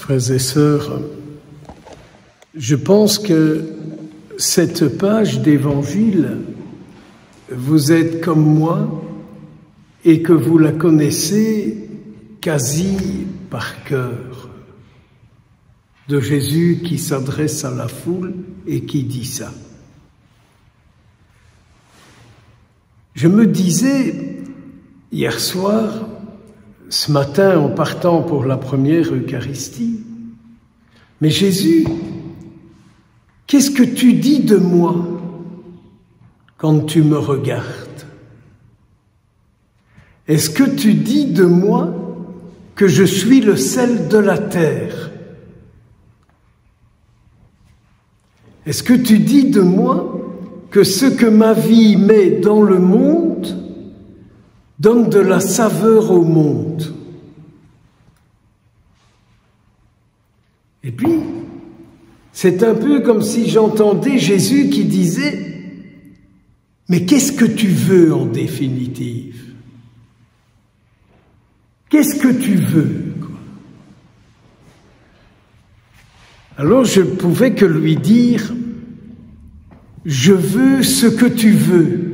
Frères et sœurs, je pense que cette page d'Évangile, vous êtes comme moi et que vous la connaissez quasi par cœur, de Jésus qui s'adresse à la foule et qui dit ça. Je me disais hier soir, ce matin en partant pour la première Eucharistie, mais Jésus, qu'est-ce que tu dis de moi quand tu me regardes? Est-ce que tu dis de moi que je suis le sel de la terre? Est-ce que tu dis de moi que ce que ma vie met dans le monde donne de la saveur au monde? Et puis, c'est un peu comme si j'entendais Jésus qui disait « Mais qu'est-ce que tu veux en définitive? Qu'est-ce que tu veux ?» Alors je ne pouvais que lui dire « Je veux ce que tu veux.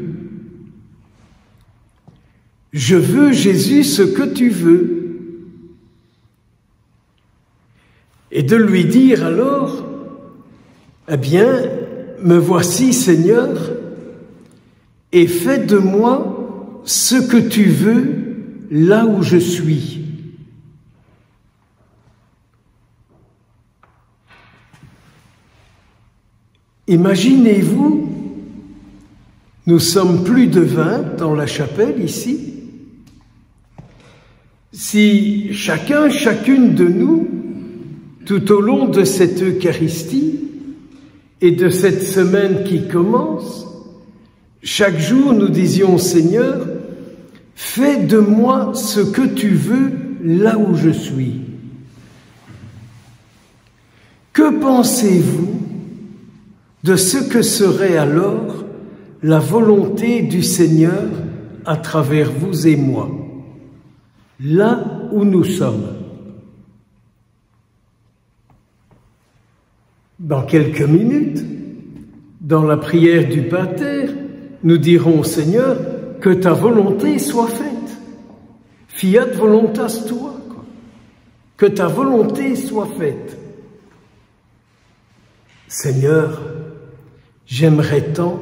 Je veux, Jésus, ce que tu veux. » Et de lui dire alors « Eh bien, me voici, Seigneur, et fais de moi ce que tu veux là où je suis. » Imaginez-vous, nous sommes plus de 20 dans la chapelle ici. Si chacune de nous, tout au long de cette Eucharistie et de cette semaine qui commence, chaque jour nous disions « Seigneur, fais de moi ce que tu veux là où je suis. » Que pensez-vous de ce que serait alors la volonté du Seigneur à travers vous et moi, là où nous sommes? Dans quelques minutes, dans la prière du Pater, nous dirons au Seigneur que ta volonté soit faite. Fiat voluntas tua, que ta volonté soit faite. Seigneur, j'aimerais tant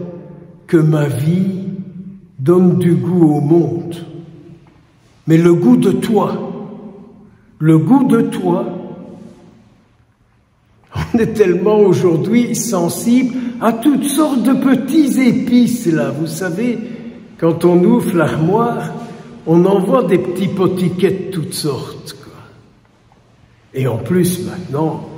que ma vie donne du goût au monde, mais le goût de toi, le goût de toi. On est tellement aujourd'hui sensible à toutes sortes de petits épices, là. Vous savez, quand on ouvre l'armoire, on en voit des petits potiquets de toutes sortes, quoi. Et en plus, maintenant,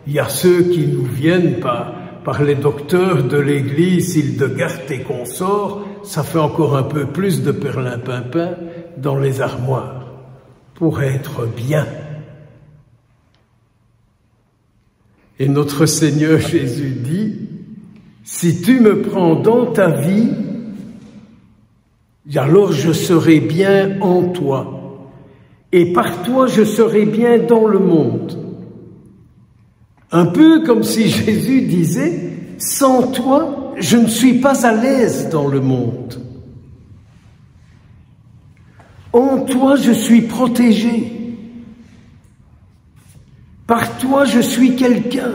il y a ceux qui nous viennent par les docteurs de l'église, Hildegard et consorts, ça fait encore un peu plus de perlimpinpin dans les armoires, pour être bien. Et notre Seigneur Jésus dit, si tu me prends dans ta vie, alors je serai bien en toi, et par toi je serai bien dans le monde. Un peu comme si Jésus disait, sans toi, je ne suis pas à l'aise dans le monde. En toi, je suis protégé. Par toi, je suis quelqu'un.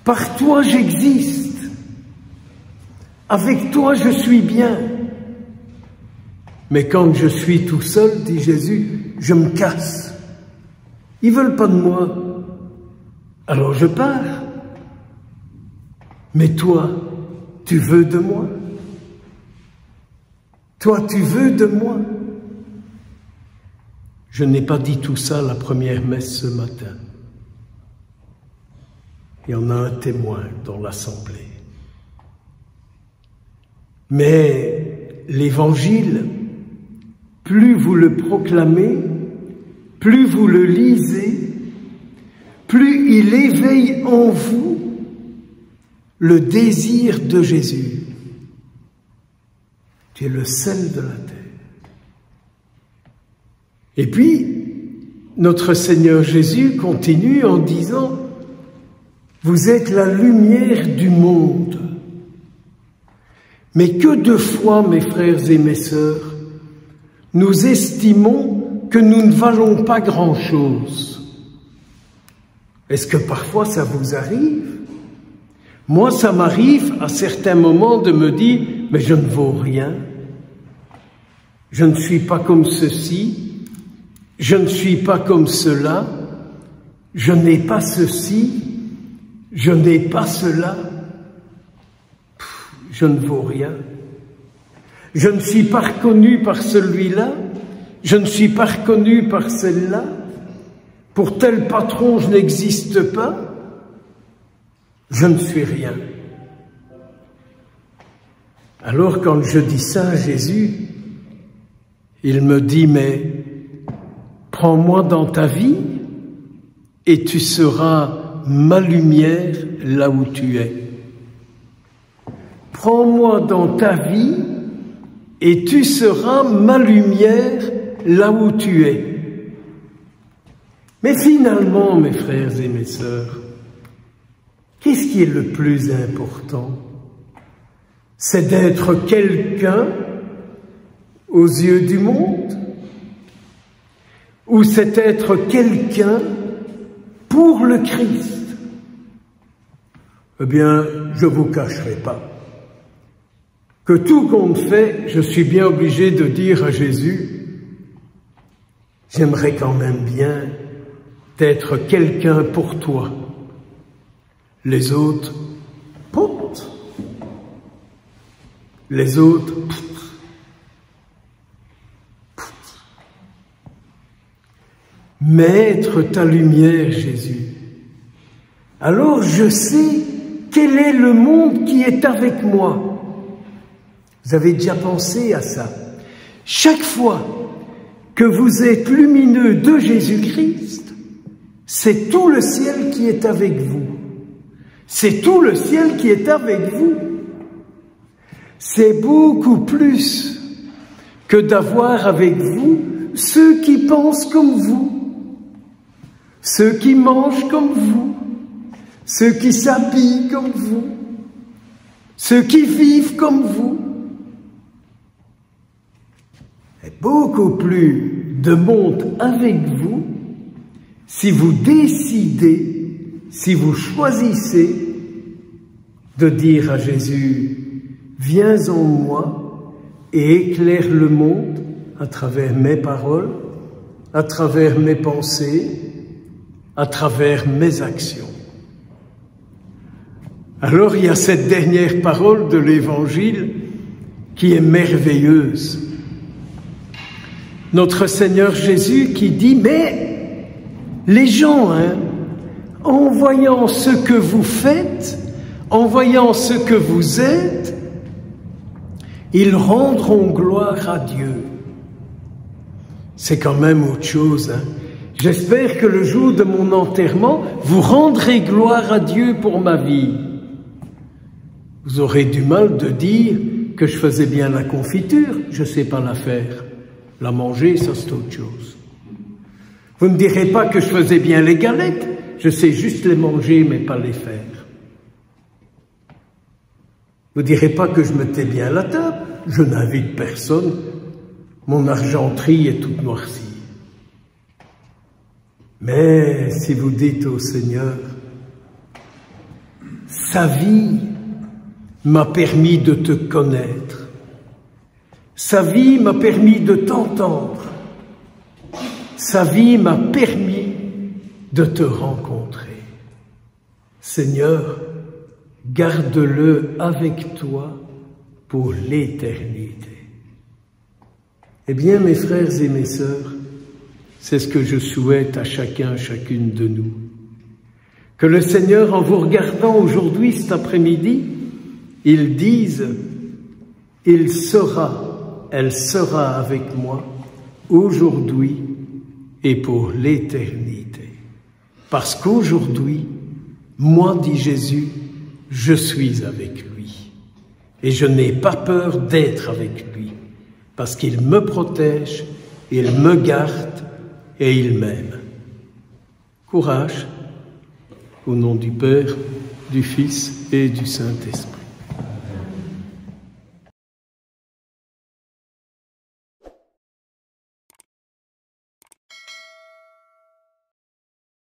Par toi, j'existe. Avec toi, je suis bien. Mais quand je suis tout seul, dit Jésus, je me casse. Ils veulent pas de moi. Alors je pars. Mais toi, tu veux de moi? Toi, tu veux de moi? Je n'ai pas dit tout ça à la première messe ce matin. Il y en a un témoin dans l'assemblée. Mais l'Évangile, plus vous le proclamez, plus vous le lisez, plus il éveille en vous le désir de Jésus. Tu es le sel de la terre. Et puis, notre Seigneur Jésus continue en disant « Vous êtes la lumière du monde ». Mais que de fois, mes frères et mes sœurs, nous estimons que nous ne valons pas grand-chose. Est-ce que parfois ça vous arrive? Moi, ça m'arrive à certains moments de me dire « mais je ne vaux rien, je ne suis pas comme ceci, je ne suis pas comme cela, je n'ai pas ceci, je n'ai pas cela, je ne vaux rien. Je ne suis pas reconnu par celui-là, je ne suis pas reconnu par celle-là, pour tel patron je n'existe pas, je ne suis rien. » Alors quand je dis ça à Jésus, il me dit « mais prends-moi dans ta vie et tu seras ma lumière là où tu es. Prends-moi dans ta vie et tu seras ma lumière là où tu es. » Mais finalement, mes frères et mes sœurs, qu'est-ce qui est le plus important? C'est d'être quelqu'un aux yeux du monde? Ou c'est être quelqu'un pour le Christ? Eh bien, je ne vous cacherai pas que tout compte fait, je suis bien obligé de dire à Jésus, j'aimerais quand même bien d'être quelqu'un pour toi. Les autres, pout. Les autres, pout. Pout. Mais être ta lumière, Jésus. Alors je sais quel est le monde qui est avec moi. Vous avez déjà pensé à ça? Chaque fois que vous êtes lumineux de Jésus-Christ, c'est tout le ciel qui est avec vous. C'est tout le ciel qui est avec vous. C'est beaucoup plus que d'avoir avec vous ceux qui pensent comme vous, ceux qui mangent comme vous, ceux qui s'habillent comme vous, ceux qui vivent comme vous. Et beaucoup plus de monde avec vous si vous décidez, si vous choisissez de dire à Jésus, viens en moi et éclaire le monde à travers mes paroles, à travers mes pensées, à travers mes actions. Alors il y a cette dernière parole de l'Évangile qui est merveilleuse. Notre Seigneur Jésus qui dit, mais les gens, en voyant ce que vous faites, en voyant ce que vous êtes, ils rendront gloire à Dieu. C'est quand même autre chose. J'espère que le jour de mon enterrement, vous rendrez gloire à Dieu pour ma vie. Vous aurez du mal de dire que je faisais bien la confiture, je ne sais pas la faire. La manger, ça c'est autre chose. Vous ne direz pas que je faisais bien les galettes, je sais juste les manger mais pas les faire. Vous ne direz pas que je mettais bien à la table, je n'invite personne, mon argenterie est toute noircie. Mais si vous dites au Seigneur, sa vie m'a permis de te connaître, sa vie m'a permis de t'entendre, sa vie m'a permis de te rencontrer. Seigneur, garde-le avec toi pour l'éternité. Eh bien, mes frères et mes sœurs, c'est ce que je souhaite à chacun, chacune de nous. Que le Seigneur, en vous regardant aujourd'hui, cet après-midi, il dise, il sera, elle sera avec moi aujourd'hui et pour l'éternité. Parce qu'aujourd'hui, moi, dit Jésus, je suis avec lui. Et je n'ai pas peur d'être avec lui. Parce qu'il me protège, il me garde et il m'aime. Courage, au nom du Père, du Fils et du Saint-Esprit.